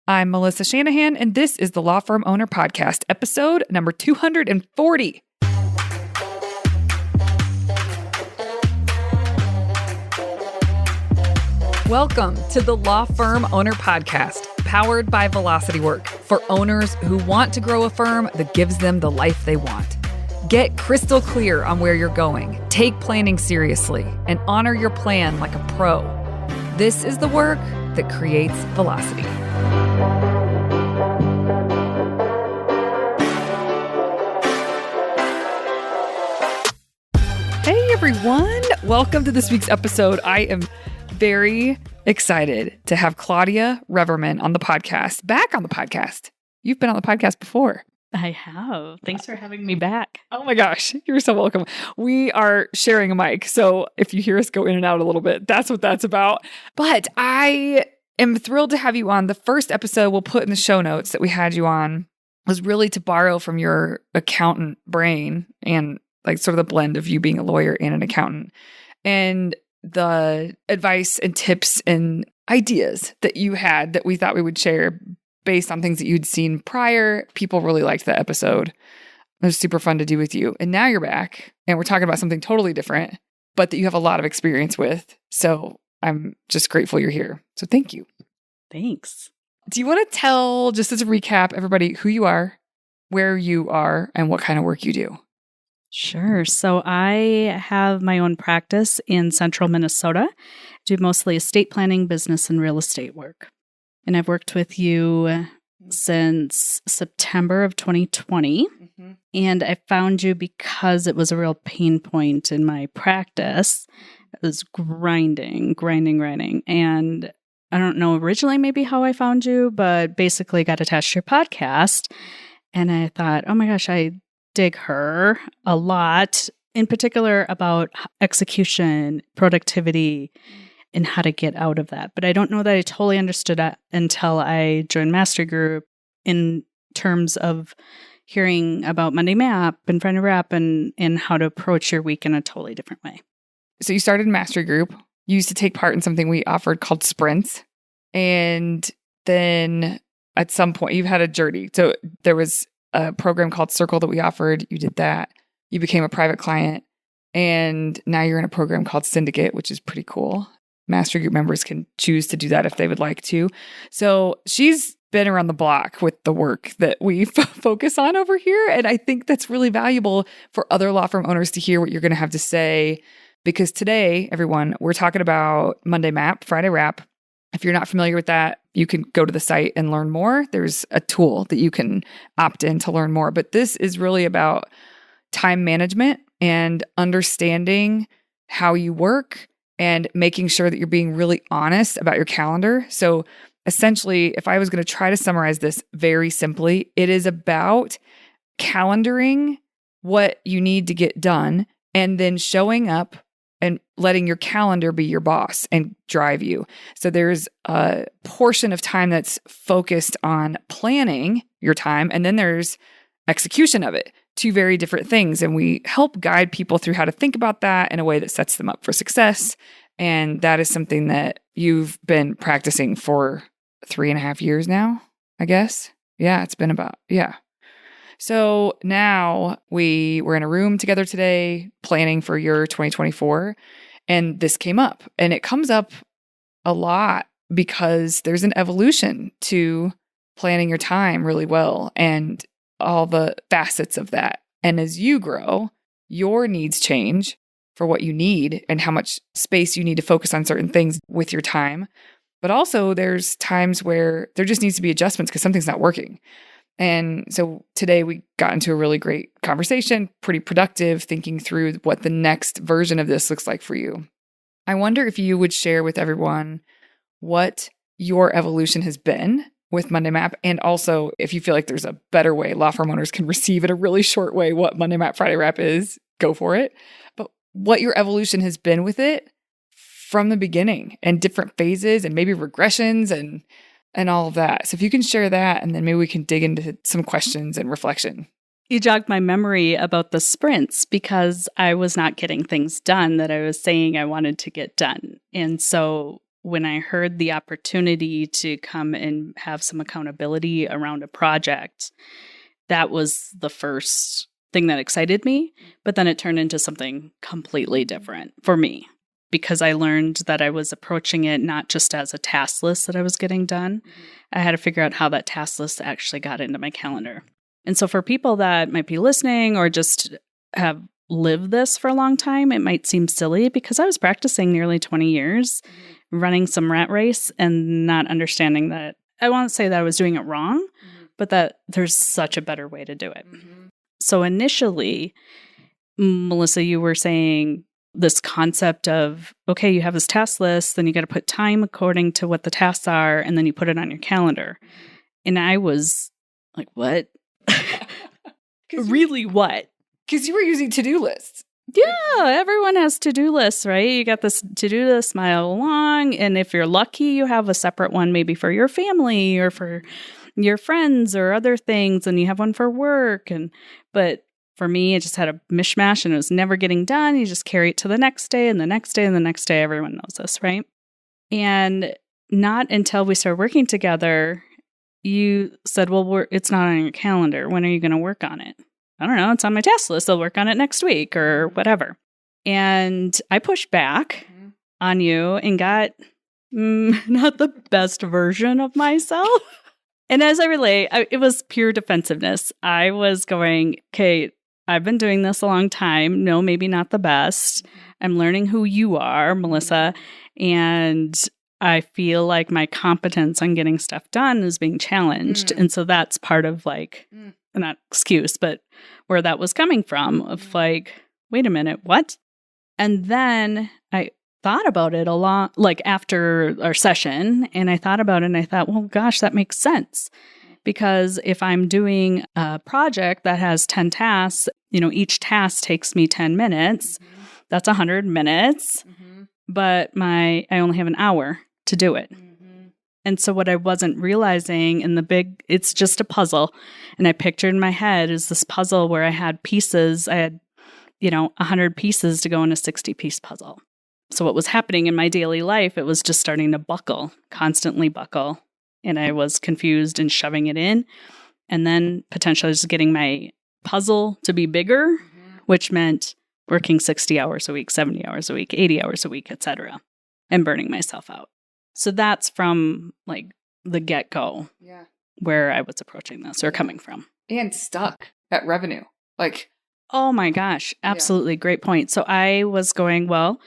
I'm Melissa Shanahan, and this is the Law Firm Owner Podcast, episode number 240. Welcome to the Law Firm Owner Podcast, powered by Velocity Work, for owners who want to grow a firm that gives them the life they want. Get crystal clear on where you're going, take planning seriously, and honor your plan like a pro. This is the work that creates velocity. Hey everyone, welcome to this week's episode. I am very excited to have Claudia Revermann on the podcast, back on the podcast. You've been on the podcast before. I have. Thanks for having me back. Oh my gosh, you're so welcome. We are sharing a mic, so if you hear us go in and out a little bit, that's what that's about. But I am thrilled to have you on. The first episode we'll put in the show notes that we had you on was really to borrow from your accountant brain and like sort of the blend of you being a lawyer and an accountant. And the advice and tips and ideas that you had that we thought we would share based on things that you'd seen prior. People really liked that episode. It was super fun to do with you. And now you're back and we're talking about something totally different, but that you have a lot of experience with. So I'm just grateful you're here. So thank you. Thanks. Do you want to tell, just as a recap, everybody who you are, where you are, and what kind of work you do? Sure. So I have my own practice in central Minnesota, do mostly estate planning, business, and real estate work. And I've worked with you since September of 2020. Mm-hmm. And I found you because it was a real pain point in my practice. It was grinding. And I don't know originally maybe how I found you, but basically got attached to your podcast. And I thought, oh my gosh, I dig her a lot, in particular about execution, productivity, and how to get out of that. But I don't know that I totally understood that until I joined Mastery Group in terms of hearing about Monday Map and Friday Wrap and how to approach your week in a totally different way. So you started Mastery Group. You used to take part in something we offered called sprints. And then at some point you've had a journey. So there was a program called Circle that we offered. You did that. You became a private client. And now you're in a program called Syndicate, which is pretty cool. Mastery Group members can choose to do that if they would like to. So she's been around the block with the work that we focus on over here. And I think that's really valuable for other law firm owners to hear what you're going to have to say. Because today, everyone, we're talking about Monday Map, Friday Wrap. If you're not familiar with that, you can go to the site and learn more. There's a tool that you can opt in to learn more. But this is really about time management and understanding how you work and making sure that you're being really honest about your calendar. So essentially, if I was going to try to summarize this very simply, it is about calendaring what you need to get done and then showing up and letting your calendar be your boss and drive you. So there's a portion of time that's focused on planning your time, and then there's execution of it. Two very different things. And we help guide people through how to think about that in a way that sets them up for success. And that is something that you've been practicing for 3.5 years now, I guess. Yeah, it's been about, yeah. So now we were in a room together today planning for your 2024, and this came up. And it comes up a lot because there's an evolution to planning your time really well and all the facets of that. And as you grow, your needs change for what you need and how much space you need to focus on certain things with your time. But also there's times where there just needs to be adjustments because something's not working. And so today we got into a really great conversation, pretty productive, thinking through what the next version of this looks like for you. I wonder if you would share with everyone what your evolution has been with Monday Map, and also if you feel like there's a better way law firm owners can receive in a really short way what Monday Map, Friday Wrap is, go for it. But what your evolution has been with it from the beginning and different phases and maybe regressions and all of that. So if you can share that, and then maybe we can dig into some questions and reflection. You jogged my memory about the sprints because I was not getting things done that I was saying I wanted to get done. And so when I heard the opportunity to come and have some accountability around a project, that was the first thing that excited me. But then it turned into something completely different for me, because I learned that I was approaching it not just as a task list that I was getting done. I had to figure out how that task list actually got into my calendar. And so for people that might be listening or just have lived this for a long time, it might seem silly, because I was practicing nearly 20 years, running some rat race and not understanding that. I won't say that I was doing it wrong, but that there's such a better way to do it. So initially, Melissa, you were saying this concept of, okay, you have this task list, then you got to put time according to what the tasks are, and then you put it on your calendar. And I was like, what? Really, what? Because you were using to-do lists. Yeah, everyone has to-do lists, right? You got this to-do list mile long, and if you're lucky, you have a separate one maybe for your family or for your friends or other things, and you have one for work. But for me, it just had a mishmash, and it was never getting done. You just carry it to the next day, and the next day, and the next day. Everyone knows this, right? And not until we started working together, you said, well, it's not on your calendar. When are you going to work on it? I don't know. It's on my task list. I'll work on it next week or whatever. And I pushed back on you and got not the best version of myself. And as I relate, it was pure defensiveness. I was going, okay, I've been doing this a long time. No, maybe not the best. I'm learning who you are, Melissa. And I feel like my competence on getting stuff done is being challenged. And so that's part of not excuse, but where that was coming from of wait a minute, what? And then I thought about it a lot, after our session, and I thought about it and I thought, well, gosh, that makes sense. Because if I'm doing a project that has 10 tasks, each task takes me 10 minutes, that's 100 minutes, but I only have an hour to do it. And so what I wasn't realizing it's just a puzzle. And I pictured in my head is this puzzle where I had pieces. I had, 100 pieces to go in a 60-piece puzzle. So what was happening in my daily life, it was just starting to constantly buckle. And I was confused and shoving it in. And then potentially just getting my puzzle to be bigger, which meant working 60 hours a week, 70 hours a week, 80 hours a week, etc., and burning myself out. So that's from the get-go where I was approaching this or coming from. And stuck at revenue. Oh my gosh, absolutely. Great point. So I was going, well,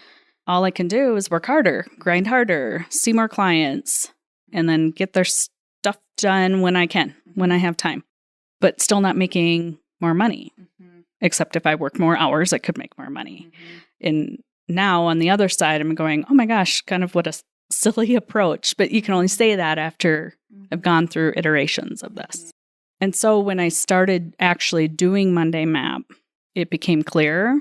all I can do is work harder, grind harder, see more clients, and then get their stuff done when I can, when I have time, but still not making more money. Except if I work more hours, I could make more money. And now on the other side, I'm going, oh my gosh, kind of what a silly approach, but you can only say that after I've gone through iterations of this. And so when I started actually doing Monday Map, it became clearer.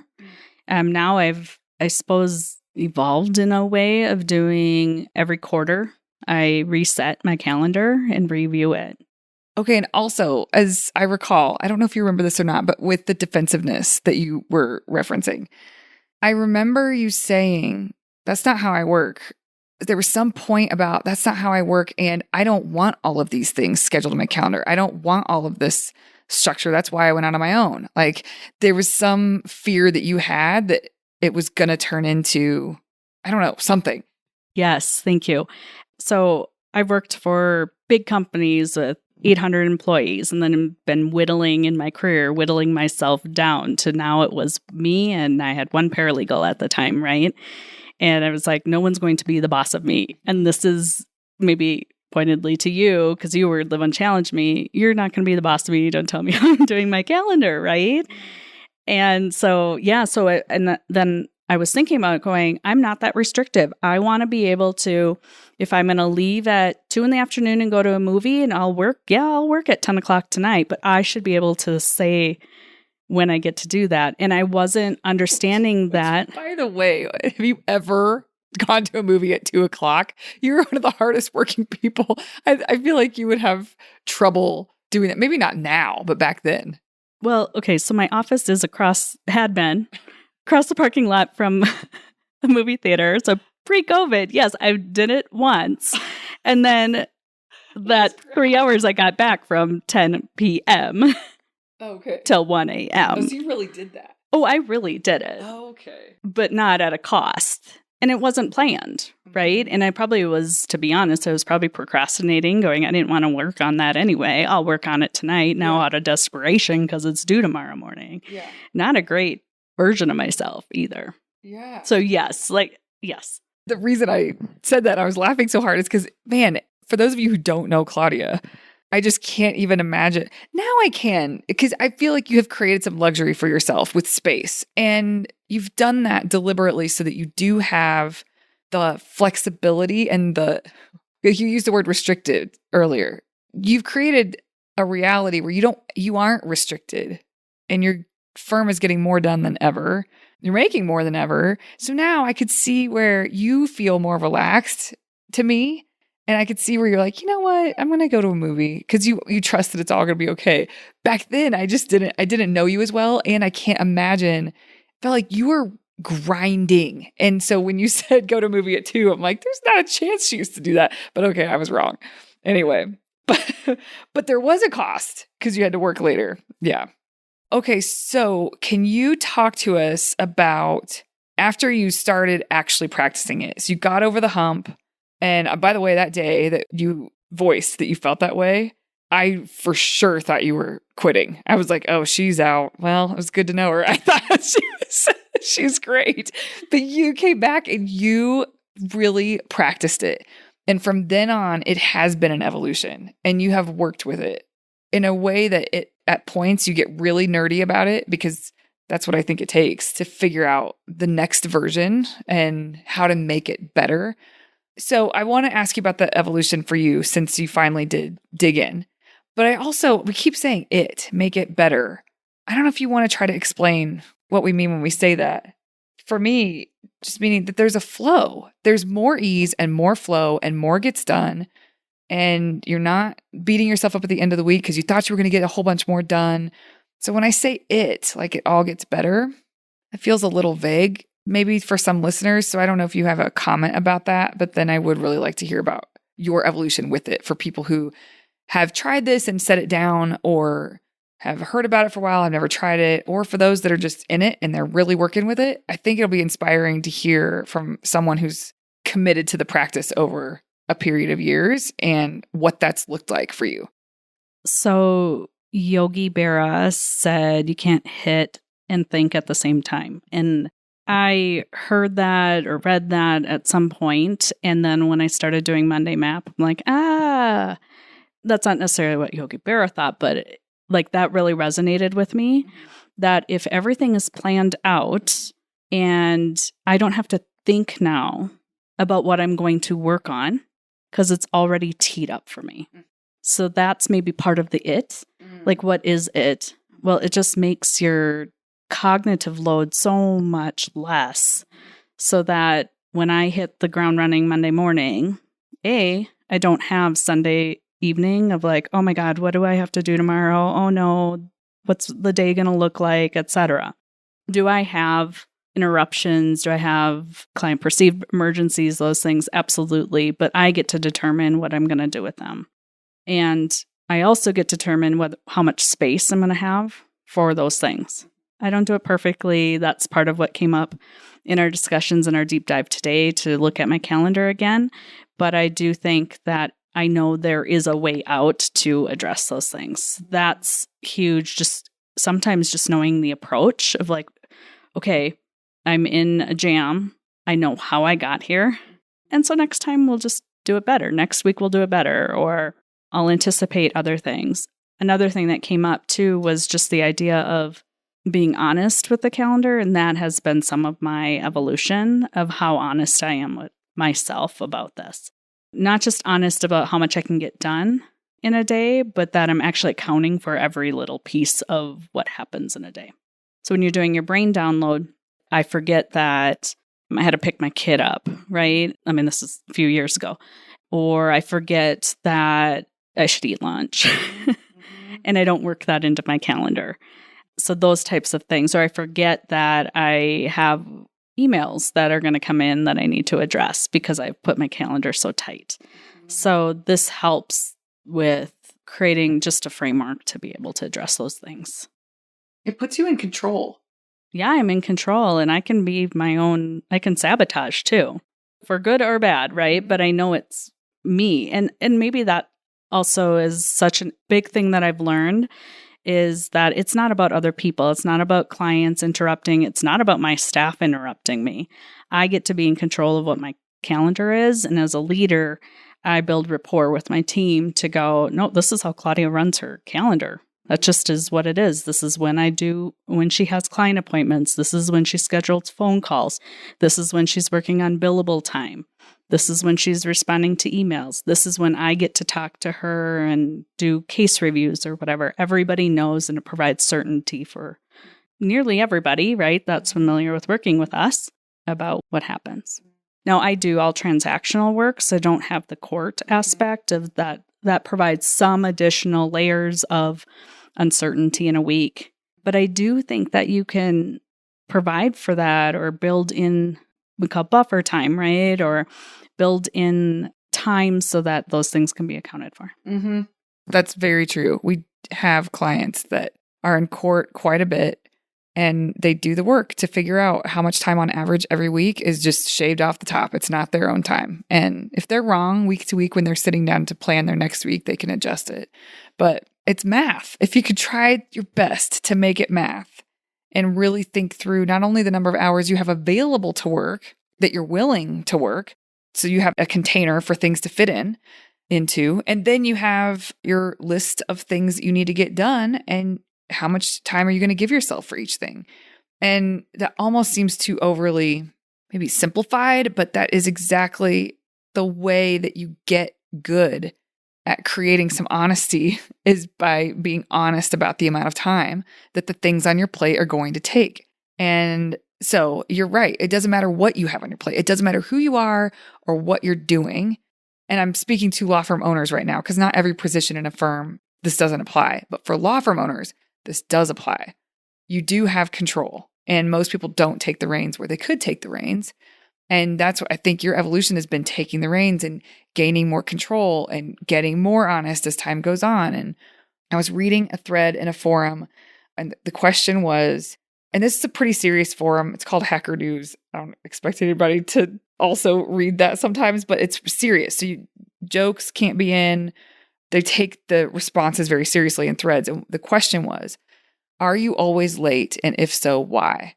Now I suppose, evolved in a way of doing every quarter. I reset my calendar and review it. Okay. And also, as I recall, I don't know if you remember this or not, but with the defensiveness that you were referencing, I remember you saying, that's not how I work. There was some point about that's not how I work. And I don't want all of these things scheduled in my calendar. I don't want all of this structure. That's why I went out on my own. There was some fear that you had that it was going to turn into, I don't know, something. Yes. Thank you. So I worked for big companies with 800 employees and then been whittling myself down to now it was me and I had one paralegal at the time, right? And I was like, no one's going to be the boss of me. And this is maybe pointedly to you because you were the one challenged me. You're not going to be the boss of me. Don't tell me how I'm doing my calendar, right? And so, then I was thinking about going, I'm not that restrictive. I want to be able to, if I'm going to leave at 2 p.m. and go to a movie and I'll work at 10 o'clock tonight, but I should be able to say when I get to do that. And I wasn't understanding that. By the way, have you ever gone to a movie at 2 o'clock? You're one of the hardest working people. I feel like you would have trouble doing that. Maybe not now, but back then. Well, okay. So my office is across the parking lot from the movie theater. So pre-COVID. Yes, I did it once. And then that 3 hours I got back from 10 p.m. Okay. till 1 a.m. Oh, so you really did that? Oh, I really did it. Oh, okay. But not at a cost. And it wasn't planned, right? And I probably was, to be honest, I was probably procrastinating, going, I didn't want to work on that anyway. I'll work on it tonight now out of desperation because it's due tomorrow morning. Yeah. Not a great version of myself either. Yeah. So yes. The reason I said that, I was laughing so hard, is because, man, for those of you who don't know Claudia, I just can't even imagine. Now I can, because I feel like you have created some luxury for yourself with space. And you've done that deliberately so that you do have the flexibility and you used the word restricted earlier. You've created a reality where you aren't restricted, and your firm is getting more done than ever. You're making more than ever. So now I could see where you feel more relaxed to me. And I could see where you're like, you know what? I'm going to go to a movie because you trust that it's all going to be okay. Back then, I didn't know you as well. And I can't imagine, felt like you were grinding. And so when you said go to a movie at 2, I'm like, there's not a chance she used to do that. But okay, I was wrong. Anyway, but there was a cost because you had to work later. Yeah. Okay. So can you talk to us about after you started actually practicing it? So you got over the hump. And by the way, that day that you voiced that you felt that way, I for sure thought you were quitting. I was like, oh, she's out. Well, it was good to know her. I thought she's great. But you came back and you really practiced it. And from then on, it has been an evolution, and you have worked with it in a way that at points you get really nerdy about it, because that's what I think it takes to figure out the next version and how to make it better. So I want to ask you about the evolution for you since you finally did dig in. But we keep saying make it better. I don't know if you want to try to explain what we mean when we say that. For me, just meaning that there's a flow. There's more ease and more flow and more gets done. And you're not beating yourself up at the end of the week because you thought you were going to get a whole bunch more done. So when I say like it all gets better, it feels a little vague. Maybe for some listeners. So I don't know if you have a comment about that, but then I would really like to hear about your evolution with it for people who have tried this and set it down, or have heard about it for a while, have never tried it, or for those that are just in it and they're really working with it. I think it'll be inspiring to hear from someone who's committed to the practice over a period of years and what that's looked like for you. So Yogi Berra said you can't hit and think at the same time. And I heard that or read that at some point, and then when I started doing Monday Map, I'm like, that's not necessarily what Yogi Berra thought, but like that really resonated with me, that if everything is planned out and I don't have to think now about what I'm going to work on because it's already teed up for me. So that's maybe part of the it. Like, what is it? Well, it just makes your cognitive load so much less, so that when I hit the ground running Monday morning, I don't have Sunday evening of like, oh my God, what do I have to do tomorrow? Oh no, what's the day going to look like, etc. Do I have interruptions? Do I have client perceived emergencies? Those things, absolutely. But I get to determine what I'm going to do with them. And I also get to determine how much space I'm going to have for those things. I don't do it perfectly. That's part of what came up in our discussions and our deep dive today, to look at my calendar again. But I do think that I know there is a way out to address those things. That's huge. Just sometimes just knowing the approach of like, okay, I'm in a jam. I know how I got here. And so next time we'll just do it better. Next week we'll do it better, or I'll anticipate other things. Another thing that came up too was just the idea of being honest with the calendar. And that has been some of my evolution of how honest I am with myself about this. Not just honest about how much I can get done in a day, but that I'm actually accounting for every little piece of what happens in a day. So when you're doing your brain download, I forget that I had to pick my kid up, right? I mean, this is a few years ago. Or I forget that I should eat lunch. And I don't work that into my calendar. So those types of things. Or I forget that I have, emails that are going to come in that I need to address because I've put my calendar so tight. So this helps with creating just a framework to be able to address those things. It puts you in control. Yeah, I'm in control, and I can be I can sabotage too, for good or bad, right? But I know it's me. And maybe that also is such a big thing that I've learned is that it's not about other people. It's not about clients interrupting. It's not about my staff interrupting me. I get to be in control of what my calendar is. And as a leader, I build rapport with my team to go, no, this is how Claudia runs her calendar. That just is what it is. This is when she has client appointments. This is when she schedules phone calls. This is when she's working on billable time. This is when she's responding to emails. This is when I get to talk to her and do case reviews or whatever. Everybody knows, and it provides certainty for nearly everybody, right, that's familiar with working with us about what happens. Now, I do all transactional work, so I don't have the court aspect of that. That provides some additional layers of uncertainty in a week. But I do think that you can provide for that or build in, we call buffer time, right? Or build in time so that those things can be accounted for. Mm-hmm. That's very true. We have clients that are in court quite a bit, and they do the work to figure out how much time on average every week is just shaved off the top. It's not their own time. And if they're wrong week to week when they're sitting down to plan their next week, they can adjust it. But it's math. If you could try your best to make it math and really think through not only the number of hours you have available to work, that you're willing to work, so you have a container for things to fit into, and then you have your list of things you need to get done, and how much time are you going to give yourself for each thing? And that almost seems too overly maybe simplified, but that is exactly the way that you get good at creating some honesty, is by being honest about the amount of time that the things on your plate are going to take. And so you're right. It doesn't matter what you have on your plate. It doesn't matter who you are or what you're doing. And I'm speaking to law firm owners right now, because not every position in a firm, this doesn't apply. But for law firm owners, this does apply. You do have control, and most people don't take the reins where they could take the reins. And that's what I think your evolution has been, taking the reins and gaining more control and getting more honest as time goes on. And I was reading a thread in a forum, and the question was, and this is a pretty serious forum, it's called Hacker News. I don't expect anybody to also read that sometimes, but it's serious. So jokes can't be in. They take the responses very seriously in threads. And the question was, are you always late? And if so, why?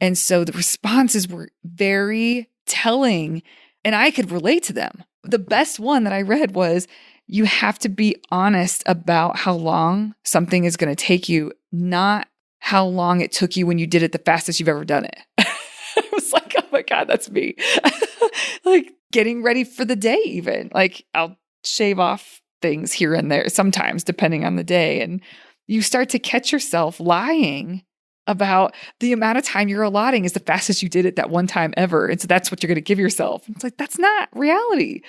And so the responses were very telling, and I could relate to them. The best one that I read was, you have to be honest about how long something is going to take you, not how long it took you when you did it the fastest you've ever done it. I was like, oh my God, that's me. Like getting ready for the day even. Like I'll shave off things here and there sometimes depending on the day. And you start to catch yourself lying about the amount of time you're allotting is the fastest you did it that one time ever. And so that's what you're going to give yourself. It's like, that's not reality.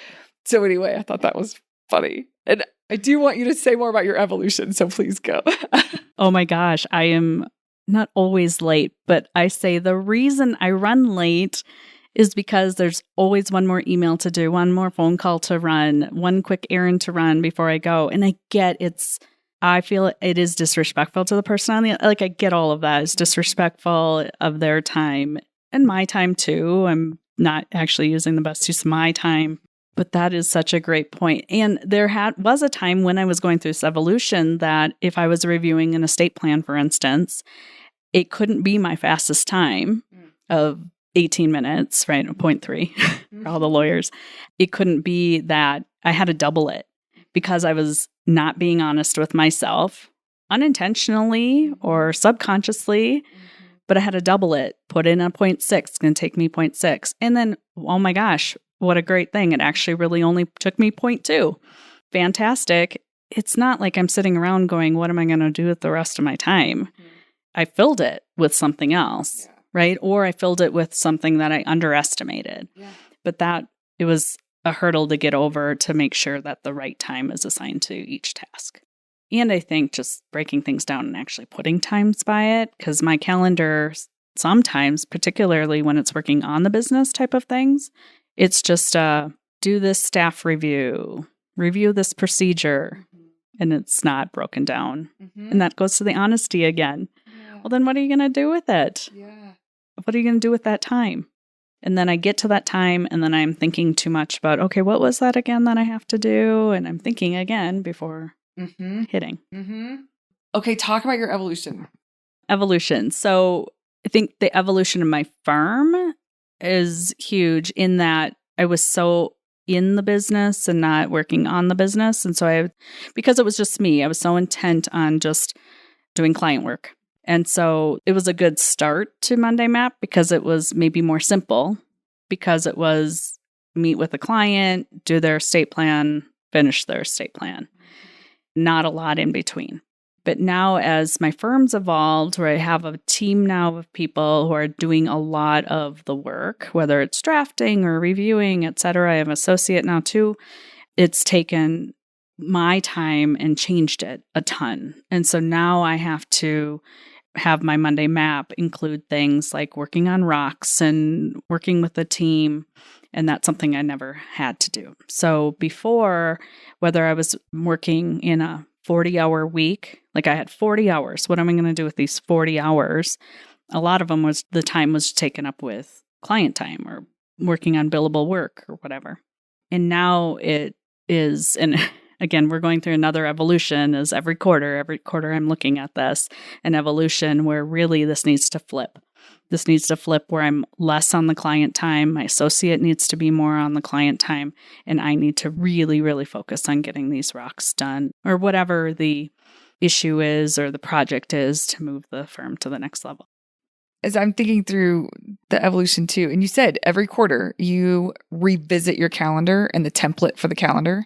So anyway, I thought that was funny. And I do want you to say more about your evolution. So please go. Oh my gosh, I am not always late, but I say the reason I run late is because there's always one more email to do, one more phone call to run, one quick errand to run before I go. And I feel it is disrespectful to the person on the, like, I get all of that. It's disrespectful of their time and my time too. I'm not actually using the best use of my time, but that is such a great point. And there was a time when I was going through this evolution that if I was reviewing an estate plan, for instance, it couldn't be my fastest time of 18 minutes, right? 0.3 for all the lawyers. It couldn't be that. I had to double it because I was not being honest with myself unintentionally or subconsciously, but I had to double it, put in a 0.6. It's going to take me 0.6. And then, oh my gosh, what a great thing. It actually really only took me 0.2. Fantastic. It's not like I'm sitting around going, what am I going to do with the rest of my time? I filled it with something else, right? Or I filled it with something that I underestimated. But it was a hurdle to get over to make sure that the right time is assigned to each task. And I think just breaking things down and actually putting times by it, because my calendar sometimes, particularly when it's working on the business type of things, it's just do this staff review this procedure, and it's not broken down. And that goes to the honesty again. Yeah. Well, then what are you going to do with it? Yeah. What are you going to do with that time? And then I get to that time, and then I'm thinking too much about, okay, what was that again that I have to do? And I'm thinking again before hitting. Okay, talk about your evolution. Evolution. So I think the evolution of my firm is huge in that I was so in the business and not working on the business. And so because it was just me, I was so intent on just doing client work. And so it was a good start to Monday Map because it was maybe more simple, because it was meet with a client, do their estate plan, finish their estate plan. Not a lot in between. But now as my firm's evolved, where I have a team now of people who are doing a lot of the work, whether it's drafting or reviewing, et cetera, I have an associate now too, it's taken my time and changed it a ton. And so now I have to have my Monday Map include things like working on rocks and working with the team. And that's something I never had to do. So before, whether I was working in a 40-hour week, like I had 40 hours, what am I going to do with these 40 hours? A lot of them was the time was taken up with client time or working on billable work or whatever. And now it is, and again, we're going through another evolution as every quarter I'm looking at this, an evolution where really this needs to flip. This needs to flip where I'm less on the client time. My associate needs to be more on the client time. And I need to really, really focus on getting these rocks done or whatever the issue is or the project is to move the firm to the next level. As I'm thinking through the evolution too, and you said every quarter you revisit your calendar and the template for the calendar,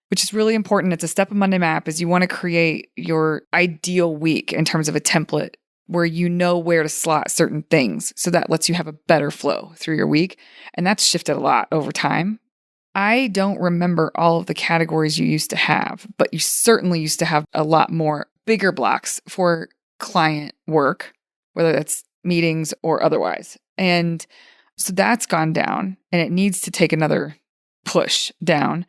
which is really important. It's a step of Monday Map is you want to create your ideal week in terms of a template where you know where to slot certain things. So that lets you have a better flow through your week. And that's shifted a lot over time. I don't remember all of the categories you used to have, but you certainly used to have a lot more bigger blocks for client work, whether that's meetings or otherwise. And so that's gone down and it needs to take another push down.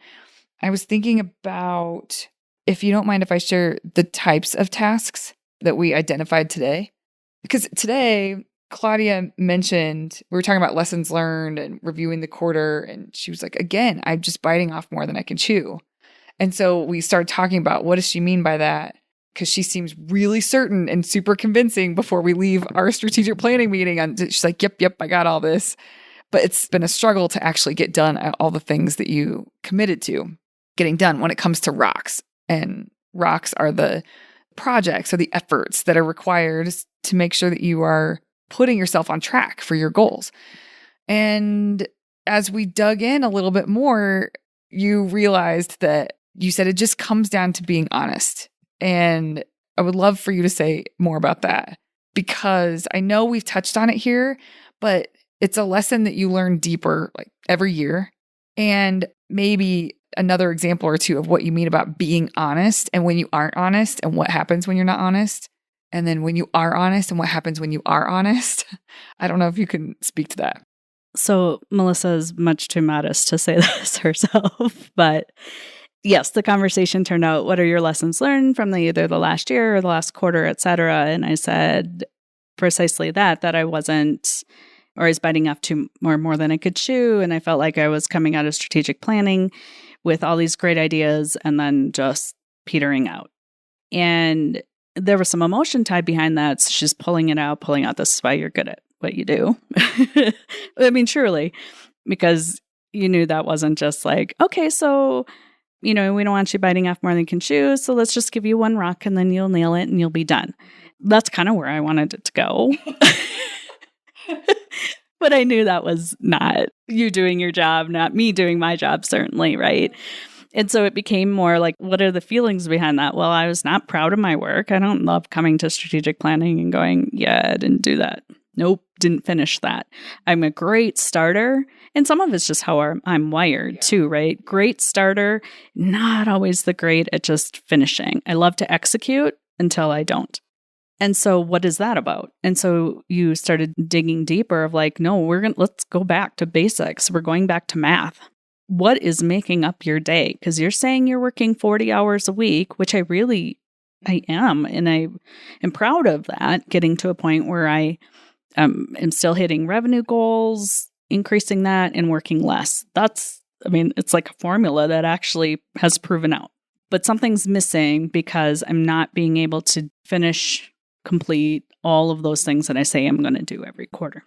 I was thinking about, if you don't mind if I share the types of tasks that we identified today. Because today, Claudia mentioned, we were talking about lessons learned and reviewing the quarter. And she was like, again, I'm just biting off more than I can chew. And so we started talking about what does she mean by that? Because she seems really certain and super convincing before we leave our strategic planning meeting. And she's like, yep, I got all this. But it's been a struggle to actually get done all the things that you committed to getting done when it comes to rocks. And rocks are the projects or the efforts that are required to make sure that you are putting yourself on track for your goals. And as we dug in a little bit more, you realized that you said it just comes down to being honest. And I would love for you to say more about that, because I know we've touched on it here, but it's a lesson that you learn deeper like every year. And maybe another example or two of what you mean about being honest and when you aren't honest and what happens when you're not honest. And then when you are honest and what happens when you are honest. I don't know if you can speak to that. So Melissa is much too modest to say this herself, but yes, the conversation turned out, what are your lessons learned from either the last year or the last quarter, et cetera? And I said precisely that I wasn't, or I was biting off more than I could chew. And I felt like I was coming out of strategic planning with all these great ideas and then just petering out. And there was some emotion tied behind that. So she's pulling out. This is why you're good at what you do. I mean, surely, because you knew that wasn't just like, okay, so, we don't want you biting off more than you can chew. So let's just give you one rock and then you'll nail it and you'll be done. That's kind of where I wanted it to go. But I knew that was not you doing your job, not me doing my job, certainly, right? And so it became more like, what are the feelings behind that? Well, I was not proud of my work. I don't love coming to strategic planning and going, yeah, I didn't do that. Nope, didn't finish that. I'm a great starter. And some of it's just how I'm wired too, right? Great starter, not always the great at just finishing. I love to execute until I don't. And so what is that about? And so you started digging deeper of like, no, let's go back to basics. We're going back to math. What is making up your day? Because you're saying you're working 40 hours a week, which I am. And I am proud of that, getting to a point where I am still hitting revenue goals, increasing that, and working less. It's like a formula that actually has proven out. But something's missing because I'm not being able to complete all of those things that I say I'm going to do every quarter.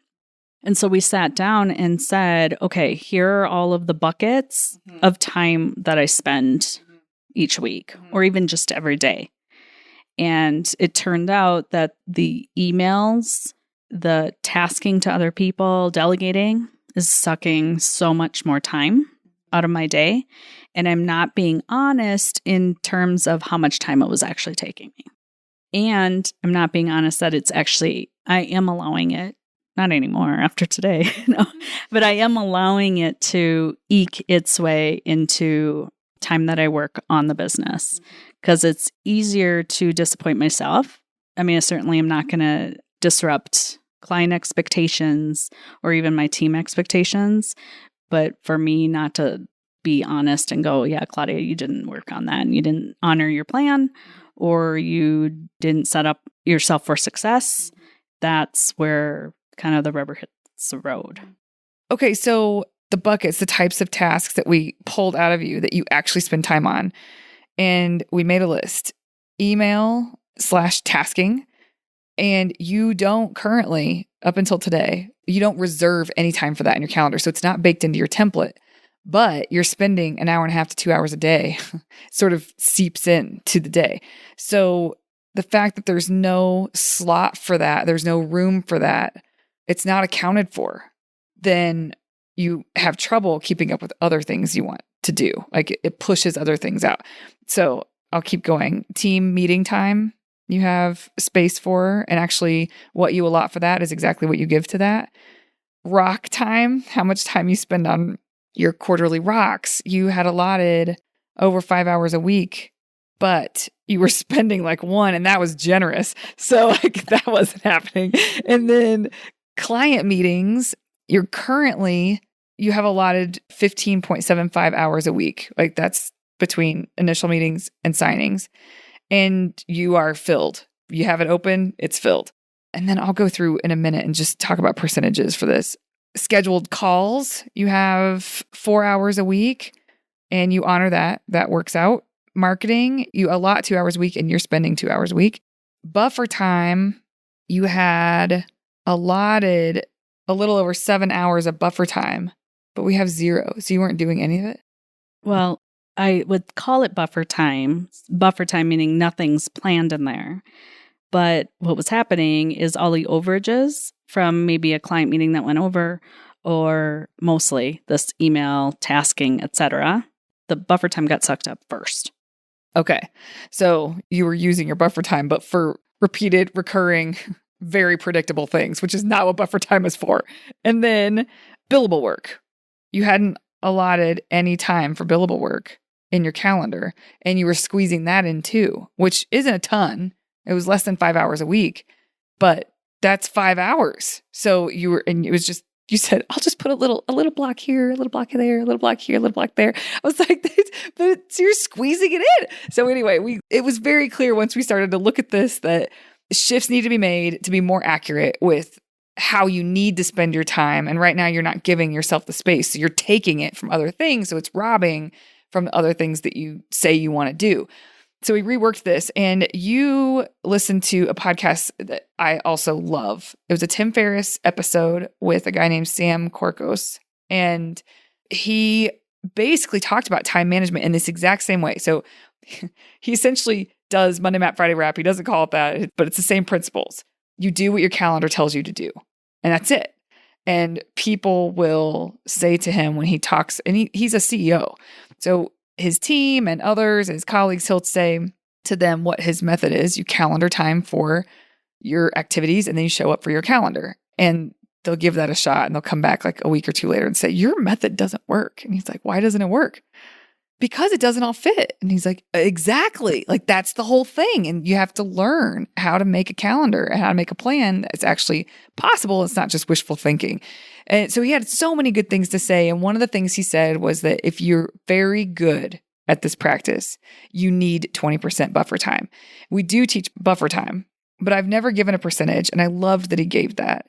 And so we sat down and said, okay, here are all of the buckets of time that I spend each week or even just every day. And it turned out that the emails, the tasking to other people, delegating is sucking so much more time out of my day. And I'm not being honest in terms of how much time it was actually taking me. And I'm not being honest that I am allowing it, not anymore after today, but I am allowing it to eke its way into time that I work on the business because it's easier to disappoint myself. I certainly am not going to disrupt client expectations or even my team expectations, but for me not to be honest and go, yeah, Claudia, you didn't work on that and you didn't honor your plan or you didn't set up yourself for success, that's where kind of the rubber hits the road. Okay, so the buckets, the types of tasks that we pulled out of you that you actually spend time on, and we made a list. Email/tasking, and you don't currently, up until today, you don't reserve any time for that in your calendar. So it's not baked into your template, but you're spending an hour and a half to 2 hours a day, sort of seeps in to the day. So the fact that there's no slot for that, there's no room for that, it's not accounted for, then you have trouble keeping up with other things you want to do. Like it pushes other things out. So I'll keep going. Team meeting time, you have space for, and actually what you allot for that is exactly what you give to that. Rock time, how much time you spend on your quarterly rocks. You had allotted over 5 hours a week, but you were spending like 1, and that was generous. So like that wasn't happening. And then client meetings, you have allotted 15.75 hours a week. Like that's between initial meetings and signings. And you are filled. You have it open, it's filled. And then I'll go through in a minute and just talk about percentages for this. Scheduled calls, you have 4 hours a week and you honor that. That works out. Marketing, you allot 2 hours a week and you're spending 2 hours a week. Buffer time, you had allotted a little over 7 hours of buffer time, but we have 0. So you weren't doing any of it? Well, I would call it buffer time meaning nothing's planned in there. But what was happening is all the overages from maybe a client meeting that went over, or mostly this email, tasking, etc., the buffer time got sucked up first. Okay. So you were using your buffer time, but for repeated, recurring, very predictable things, which is not what buffer time is for. And then billable work. You hadn't allotted any time for billable work in your calendar, and you were squeezing that in too, which isn't a ton. It was less than 5 hours a week, but that's 5 hours. So it was just, you said, I'll just put a little block here, a little block there, a little block here, a little block there. I was like, but you're squeezing it in. So anyway, it was very clear once we started to look at this that shifts need to be made to be more accurate with how you need to spend your time. And right now you're not giving yourself the space. So you're taking it from other things. So it's robbing from the other things that you say you want to do. So we reworked this, and you listened to a podcast that I also love. It was a Tim Ferriss episode with a guy named Sam Korkos, and he basically talked about time management in this exact same way. So he essentially does Monday Map, Friday Wrap. He doesn't call it that, but it's the same principles. You do what your calendar tells you to do, and that's it. And people will say to him when he talks, and he's a CEO. So his team and others, his colleagues, he'll say to them what his method is. You calendar time for your activities, and then you show up for your calendar. And they'll give that a shot, and they'll come back like a week or two later and say, your method doesn't work. And he's like, why doesn't it work? because it doesn't all fit. And he's like, exactly. Like that's the whole thing. And you have to learn how to make a calendar and how to make a plan that's actually possible. It's not just wishful thinking. And so he had so many good things to say. And one of the things he said was that if you're very good at this practice, you need 20% buffer time. We do teach buffer time, but I've never given a percentage. And I loved that he gave that.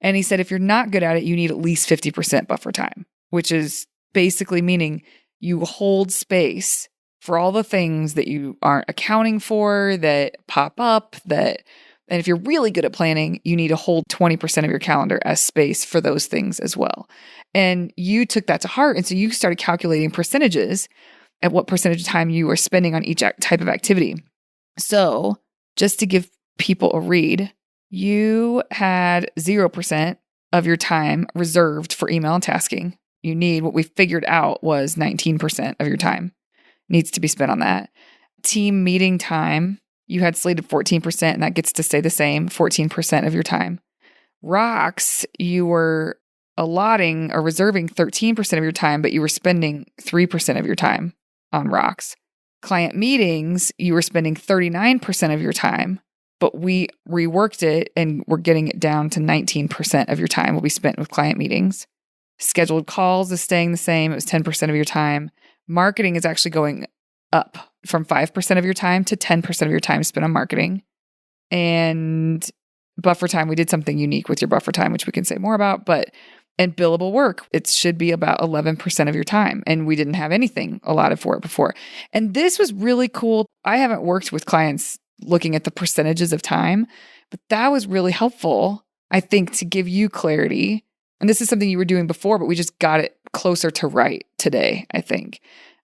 And he said, if you're not good at it, you need at least 50% buffer time, which is basically meaning you hold space for all the things that you aren't accounting for that pop up and if you're really good at planning, you need to hold 20% of your calendar as space for those things as well. And you took that to heart. And so you started calculating percentages at what percentage of time you were spending on each type of activity. So just to give people a read, you had 0% of your time reserved for email and tasking. You need, what we figured out was 19% of your time needs to be spent on that. Team meeting time, you had slated 14%, and that gets to stay the same, 14% of your time. Rocks, you were allotting or reserving 13% of your time, but you were spending 3% of your time on rocks. Client meetings, you were spending 39% of your time, but we reworked it and we're getting it down to 19% of your time will be spent with client meetings. Scheduled calls is staying the same. It was 10% of your time. Marketing is actually going up from 5% of your time to 10% of your time spent on marketing. And buffer time, we did something unique with your buffer time, which we can say more about, and billable work, it should be about 11% of your time. And we didn't have anything allotted for it before. And this was really cool. I haven't worked with clients looking at the percentages of time, but that was really helpful, I think, to give you clarity. And this is something you were doing before, but we just got it closer to right today, I think.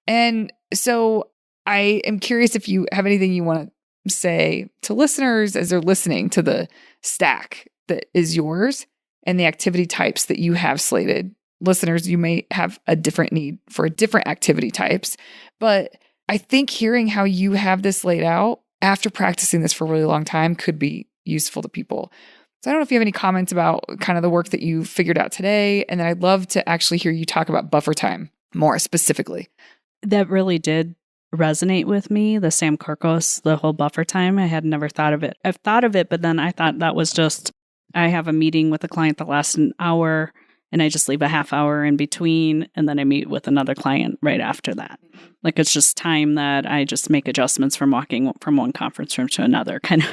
And so I am curious if you have anything you want to say to listeners as they're listening to the stack that is yours and the activity types that you have slated. Listeners, you may have a different need for different activity types, but I think hearing how you have this laid out after practicing this for a really long time could be useful to people. So I don't know if you have any comments about kind of the work that you figured out today. And then I'd love to actually hear you talk about buffer time more specifically. That really did resonate with me, the Sam Kirkos, the whole buffer time. I had never thought of it. I've thought of it, but then I thought that was just, I have a meeting with a client that lasts an hour and I just leave a half hour in between. And then I meet with another client right after that. Like it's just time that I just make adjustments from walking from one conference room to another kind of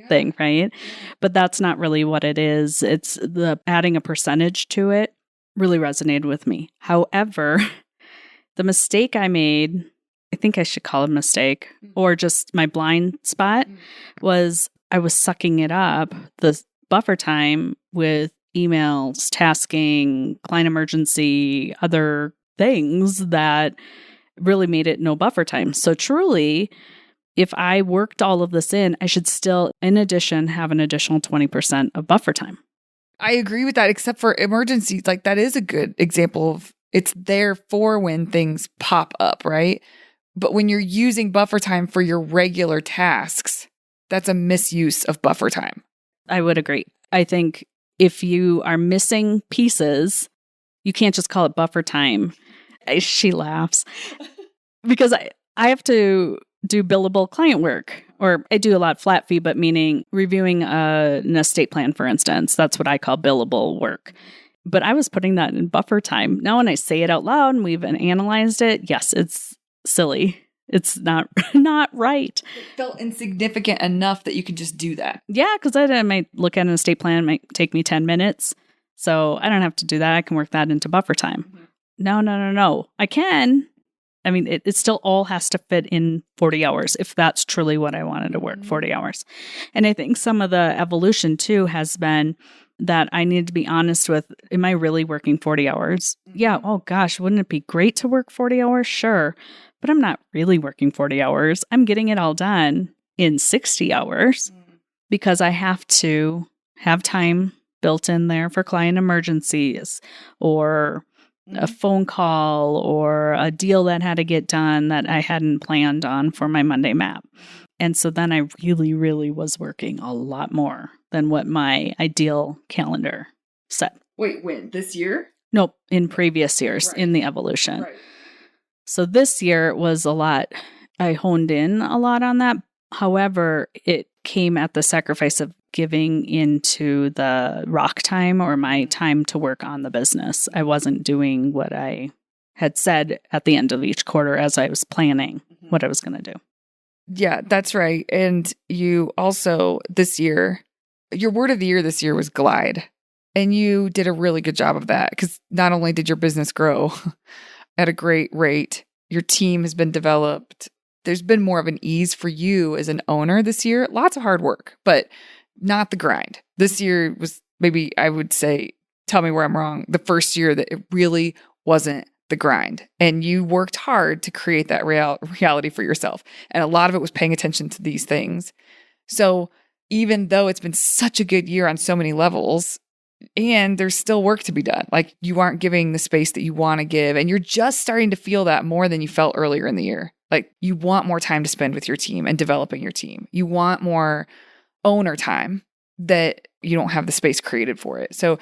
thing, right? But that's not really what it is. It's the adding a percentage to it really resonated with me. However, the mistake I made, I think I should call it a mistake or just my blind spot, was I was sucking it up, the buffer time, with emails, tasking, client emergency, other things that really made it no buffer time. So truly, if I worked all of this in, I should still, in addition, have an additional 20% of buffer time. I agree with that, except for emergencies. Like that is a good example of it's there for when things pop up, right? But when you're using buffer time for your regular tasks, that's a misuse of buffer time. I would agree. I think if you are missing pieces, you can't just call it buffer time. She laughs because I have to do billable client work, or I do a lot of flat fee, but meaning reviewing an estate plan, for instance. That's what I call billable work. But I was putting that in buffer time. Now, when I say it out loud and we've analyzed it, yes, it's silly. It's not right. It felt insignificant enough that you could just do that. Yeah, because I might look at an estate plan, it might take me 10 minutes. So I don't have to do that. I can work that into buffer time. Mm-hmm. No. I can. I mean, it still all has to fit in 40 hours if that's truly what I wanted to work, 40 hours. And I think some of the evolution too has been that I need to be honest with, am I really working 40 hours? Yeah. Oh gosh, wouldn't it be great to work 40 hours? Sure. But I'm not really working 40 hours. I'm getting it all done in 60 hours because I have to have time built in there for client emergencies or a phone call or a deal that had to get done that I hadn't planned on for my Monday map. And so then I really, really was working a lot more than what my ideal calendar said. Wait, when? This year? Nope, in previous years in the evolution. Right. So this year it was a lot. I honed in a lot on that. However, it came at the sacrifice of giving into the rock time or my time to work on the business. I wasn't doing what I had said at the end of each quarter as I was planning what I was going to do. Yeah, that's right. And you also, this year, your word of the year this year was glide. And you did a really good job of that because not only did your business grow at a great rate, your team has been developed. There's been more of an ease for you as an owner this year. Lots of hard work, but not the grind. This year was maybe, I would say, tell me where I'm wrong, the first year that it really wasn't the grind. And you worked hard to create that reality for yourself. And a lot of it was paying attention to these things. So even though it's been such a good year on so many levels, and there's still work to be done, like you aren't giving the space that you want to give. And you're just starting to feel that more than you felt earlier in the year. Like you want more time to spend with your team and developing your team. You want more owner time that you don't have the space created for it. So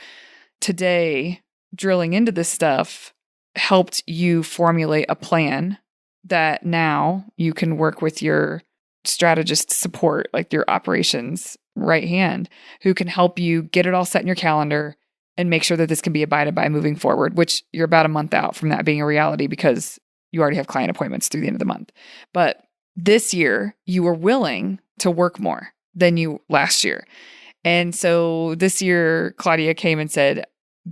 today, drilling into this stuff helped you formulate a plan that now you can work with your strategist support, like your operations right hand, who can help you get it all set in your calendar and make sure that this can be abided by moving forward, which you're about a month out from that being a reality because you already have client appointments through the end of the month. But this year, you were willing to work more than you last year. And so this year, Claudia came and said,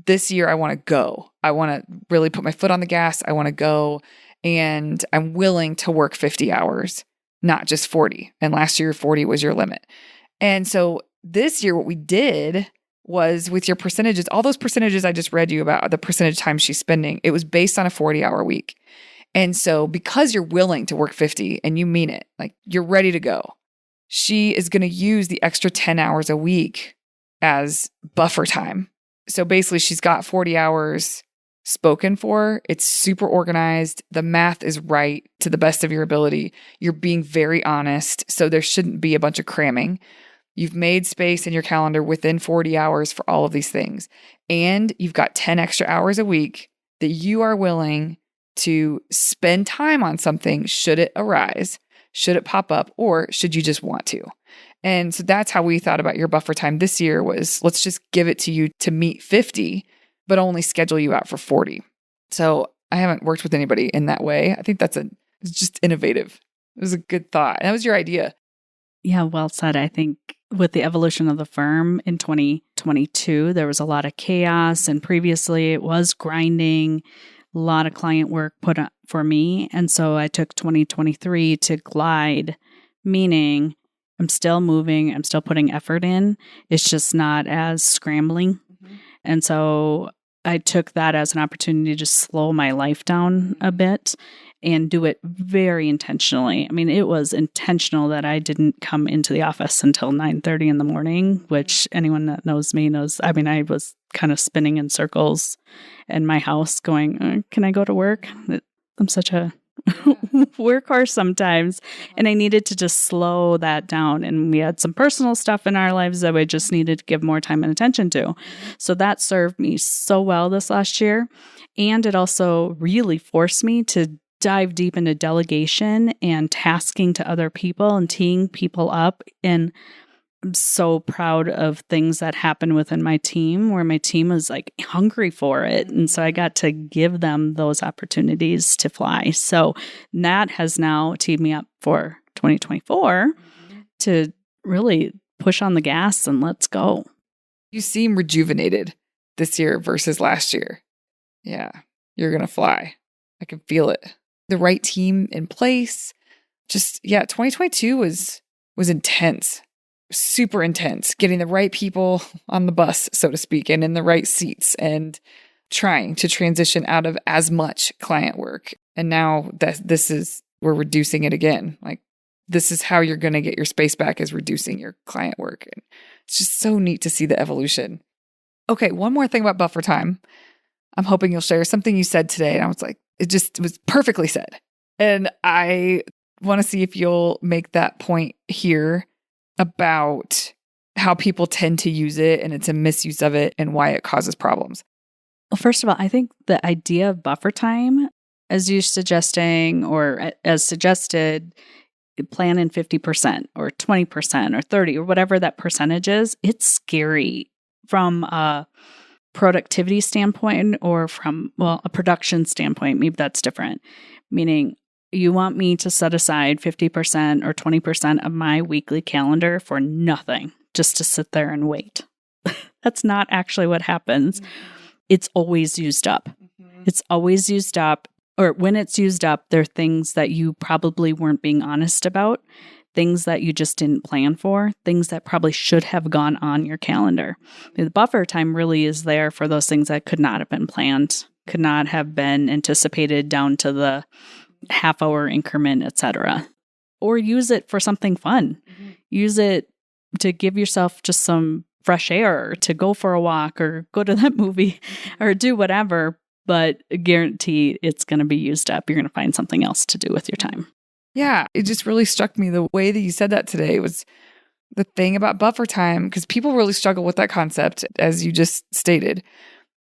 this year, I want to go. I want to really put my foot on the gas. I want to go. And I'm willing to work 50 hours, not just 40. And last year, 40 was your limit. And so this year, what we did was with your percentages, all those percentages I just read you about, the percentage time she's spending, it was based on a 40-hour week. And so because you're willing to work 50 and you mean it, like you're ready to go, she is going to use the extra 10 hours a week as buffer time. So basically she's got 40 hours spoken for. It's super organized. The math is right to the best of your ability. You're being very honest. So there shouldn't be a bunch of cramming. You've made space in your calendar within 40 hours for all of these things. And you've got 10 extra hours a week that you are willing to spend time on something should it arise, should it pop up, or should you just want to. And so that's how we thought about your buffer time this year was, let's just give it to you to meet 50, but only schedule you out for 40. So I haven't worked with anybody in that way. I think it's just innovative. It was a good thought. And that was your idea. Yeah, well said. I think with the evolution of the firm in 2022, there was a lot of chaos. And previously it was grinding, a lot of client work put up for me. And so I took 2023 to glide, meaning I'm still moving, I'm still putting effort in. It's just not as scrambling. Mm-hmm. And so I took that as an opportunity to slow my life down a bit and do it very intentionally. I mean, it was intentional that I didn't come into the office until 9:30 in the morning, which anyone that knows me knows. I mean, I was kind of spinning in circles in my house going, can I go to work? I'm such a workhorse sometimes. And I needed to just slow that down. And we had some personal stuff in our lives that we just needed to give more time and attention to. So that served me so well this last year. And it also really forced me to dive deep into delegation and tasking to other people and teeing people up. And I'm so proud of things that happen within my team where my team was like hungry for it. And so I got to give them those opportunities to fly. So that has now teed me up for 2024 to really push on the gas and let's go. You seem rejuvenated this year versus last year. Yeah, you're going to fly. I can feel it. The right team in place. 2022 was intense. Super intense, getting the right people on the bus, so to speak, and in the right seats and trying to transition out of as much client work. And now that we're reducing it again. Like this is how you're going to get your space back is reducing your client work. And it's just so neat to see the evolution. Okay. One more thing about buffer time. I'm hoping you'll share something you said today. And I was like, it was perfectly said. And I want to see if you'll make that point here about how people tend to use it and it's a misuse of it and why it causes problems. Well, first of all, I think the idea of buffer time as you're suggesting, or as suggested, plan in 50% or 20% or 30 or whatever that percentage is, it's scary from a productivity standpoint or from, a production standpoint. Maybe that's different. Meaning you want me to set aside 50% or 20% of my weekly calendar for nothing, just to sit there and wait. That's not actually what happens. It's always used up. It's always used up. Or when it's used up, there are things that you probably weren't being honest about, things that you just didn't plan for, things that probably should have gone on your calendar. The buffer time really is there for those things that could not have been planned, could not have been anticipated down to the half-hour increment, etc. Or use it for something fun. Use it to give yourself just some fresh air, to go for a walk or go to that movie or do whatever. But guarantee it's going to be used up. You're going to find something else to do with your time. Yeah, it just really struck me the way that you said that today was the thing about buffer time, because people really struggle with that concept, as you just stated,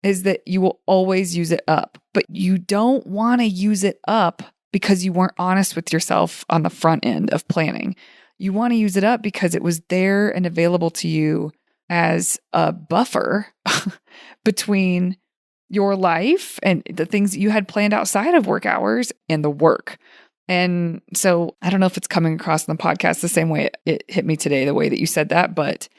is that you will always use it up. But you don't want to use it up because you weren't honest with yourself on the front end of planning. You want to use it up because it was there and available to you as a buffer between your life and the things you had planned outside of work hours and the work. And so I don't know if it's coming across in the podcast the same way it hit me today, the way that you said that, but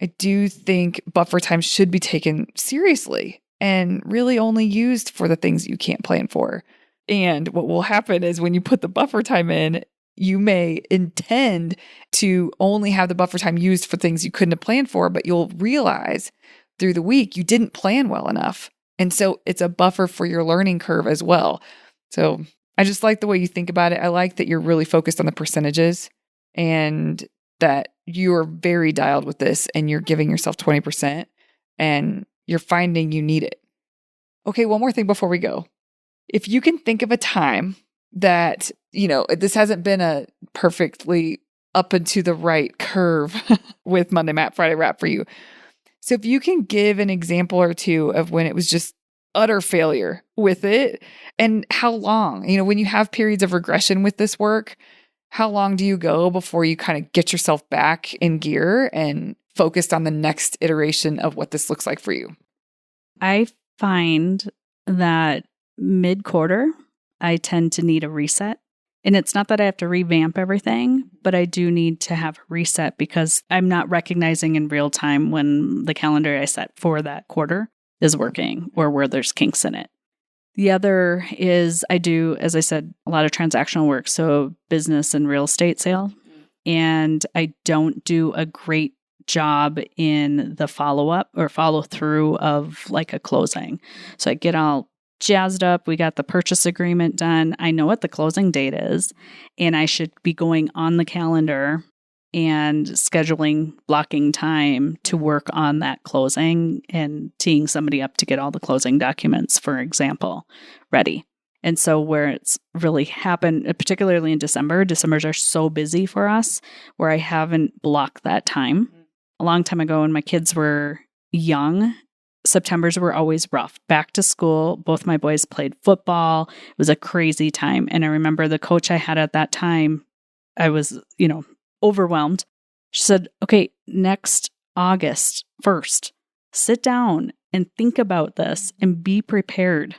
I do think buffer time should be taken seriously and really only used for the things you can't plan for. And what will happen is when you put the buffer time in, you may intend to only have the buffer time used for things you couldn't have planned for, but you'll realize through the week you didn't plan well enough. And so it's a buffer for your learning curve as well. So I just like the way you think about it. I like that you're really focused on the percentages and that you're very dialed with this and you're giving yourself 20% and you're finding you need it. Okay, one more thing before we go. If you can think of a time that, this hasn't been a perfectly up and to the right curve with Monday Map, Friday Wrap for you. So if you can give an example or two of when it was just utter failure with it and how long, when you have periods of regression with this work, how long do you go before you kind of get yourself back in gear and focused on the next iteration of what this looks like for you? I find that mid-quarter, I tend to need a reset. And it's not that I have to revamp everything, but I do need to have a reset because I'm not recognizing in real time when the calendar I set for that quarter is working or where there's kinks in it. The other is I do, as I said, a lot of transactional work, so business and real estate sale. And I don't do a great job in the follow-up or follow-through of like a closing. So I get all jazzed up. We got the purchase agreement done. I know what the closing date is, and I should be going on the calendar and scheduling, blocking time to work on that closing and teeing somebody up to get all the closing documents, for example, ready. And so where it's really happened, particularly in Decembers are so busy for us where I haven't blocked that time. A long time ago when my kids were young, Septembers were always rough. Back to school, both my boys played football. It was a crazy time. And I remember the coach I had at that time, I was, overwhelmed. She said, okay, next August 1st, sit down and think about this and be prepared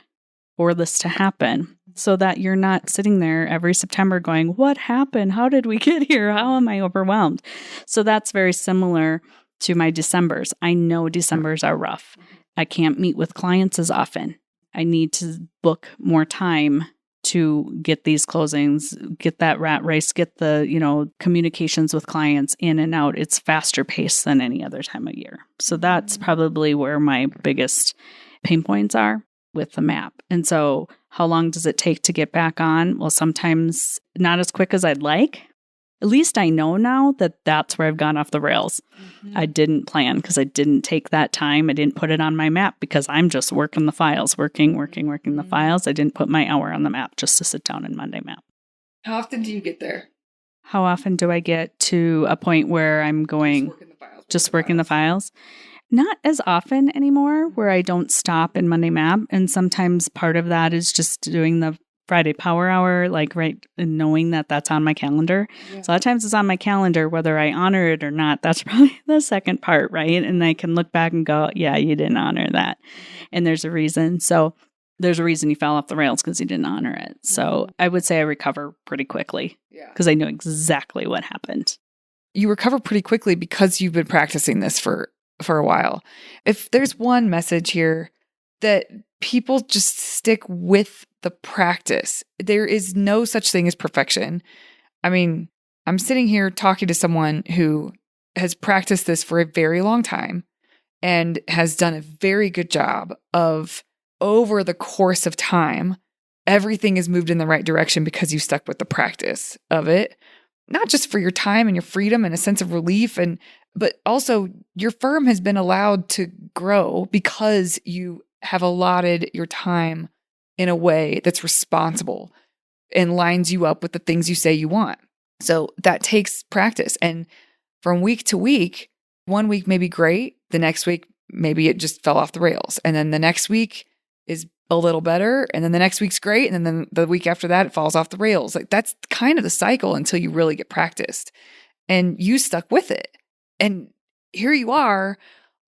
for this to happen so that you're not sitting there every September going, what happened? How did we get here? How am I overwhelmed? So that's very similar to my Decembers. I know Decembers are rough. I can't meet with clients as often. I need to book more time to get these closings, get that rat race, get the, communications with clients in and out. It's faster paced than any other time of year. So that's probably where my biggest pain points are with the map. And so how long does it take to get back on? Well, sometimes not as quick as I'd like. At least I know now that that's where I've gone off the rails. Mm-hmm. I didn't plan because I didn't take that time. I didn't put it on my map because I'm just working the files, working the files. I didn't put my hour on the map just to sit down in Monday Map. How often do you get there? How often do I get to a point where I'm going just working the files? Not as often anymore where I don't stop in Monday Map. And sometimes part of that is just doing the Friday Power Hour, like and knowing that that's on my calendar. Yeah. So a lot of times it's on my calendar, whether I honor it or not. That's probably the second part, right? And I can look back and go, yeah, you didn't honor that. And there's a reason. So there's a reason you fell off the rails because you didn't honor it. So I would say I recover pretty quickly because I know exactly what happened. You recover pretty quickly because you've been practicing this for a while. If there's one message here, that people just stick with the practice. There is no such thing as perfection. I mean, I'm sitting here talking to someone who has practiced this for a very long time and has done a very good job of, over the course of time, everything is moved in the right direction because you stuck with the practice of it. Not just for your time and your freedom and a sense of relief, but also your firm has been allowed to grow because you have allotted your time in a way that's responsible and lines you up with the things you say you want. So that takes practice. And from week to week, one week may be great. The next week, maybe it just fell off the rails. And then the next week is a little better. And then the next week's great. And then the week after that, it falls off the rails. Like that's kind of the cycle until you really get practiced. And you stuck with it. And here you are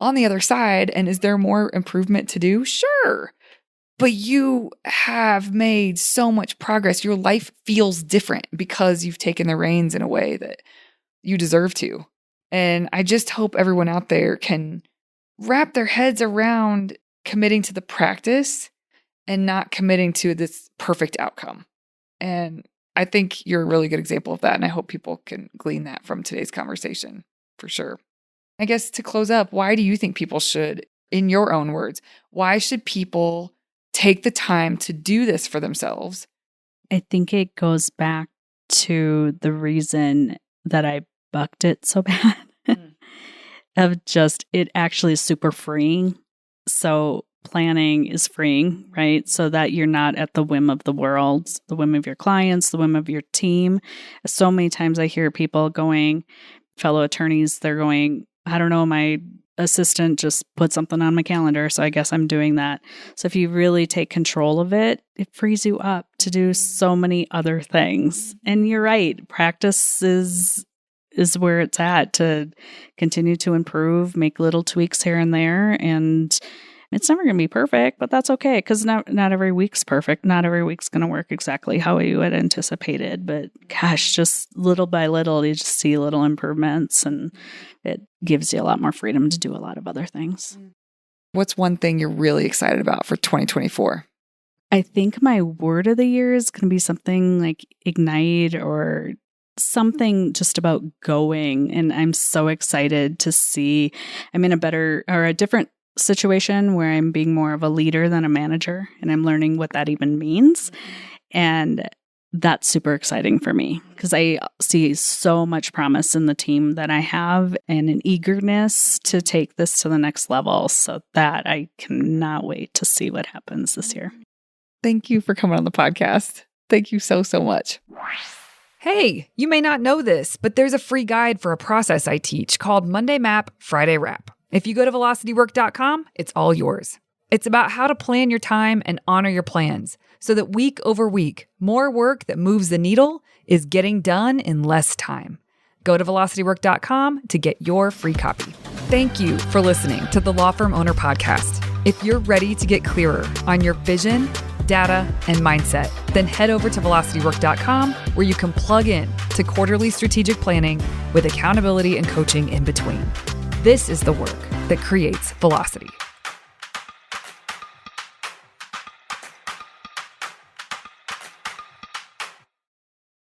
on the other side. And is there more improvement to do? Sure. But you have made so much progress. Your life feels different because you've taken the reins in a way that you deserve to. And I just hope everyone out there can wrap their heads around committing to the practice and not committing to this perfect outcome. And I think you're a really good example of that. And I hope people can glean that from today's conversation for sure. I guess to close up, why do you think people should, in your own words, why should people take the time to do this for themselves? I think it goes back to the reason that I bucked it so bad. Of just, it actually is super freeing. So planning is freeing, right? So that you're not at the whim of the world, the whim of your clients, the whim of your team. So many times I hear people going, fellow attorneys, they're going, I don't know, my assistant just put something on my calendar, so I guess I'm doing that. So if you really take control of it, it frees you up to do so many other things. And you're right, practice is where it's at to continue to improve, make little tweaks here and there. And it's never going to be perfect, but that's okay because not every week's perfect. Not every week's going to work exactly how you had anticipated. But gosh, just little by little, you just see little improvements and it gives you a lot more freedom to do a lot of other things. What's one thing you're really excited about for 2024? I think my word of the year is going to be something like ignite or something just about going. And I'm so excited to see I'm in a different situation where I'm being more of a leader than a manager, and I'm learning what that even means. And that's super exciting for me because I see so much promise in the team that I have and an eagerness to take this to the next level. So that I cannot wait to see what happens this year. Thank you for coming on the podcast. Thank you so, so much. Hey, you may not know this, but there's a free guide for a process I teach called Monday Map, Friday Wrap. If you go to velocitywork.com, it's all yours. It's about how to plan your time and honor your plans so that week over week, more work that moves the needle is getting done in less time. Go to velocitywork.com to get your free copy. Thank you for listening to the Law Firm Owner Podcast. If you're ready to get clearer on your vision, data, and mindset, then head over to velocitywork.com where you can plug in to quarterly strategic planning with accountability and coaching in between. This is the work that creates velocity.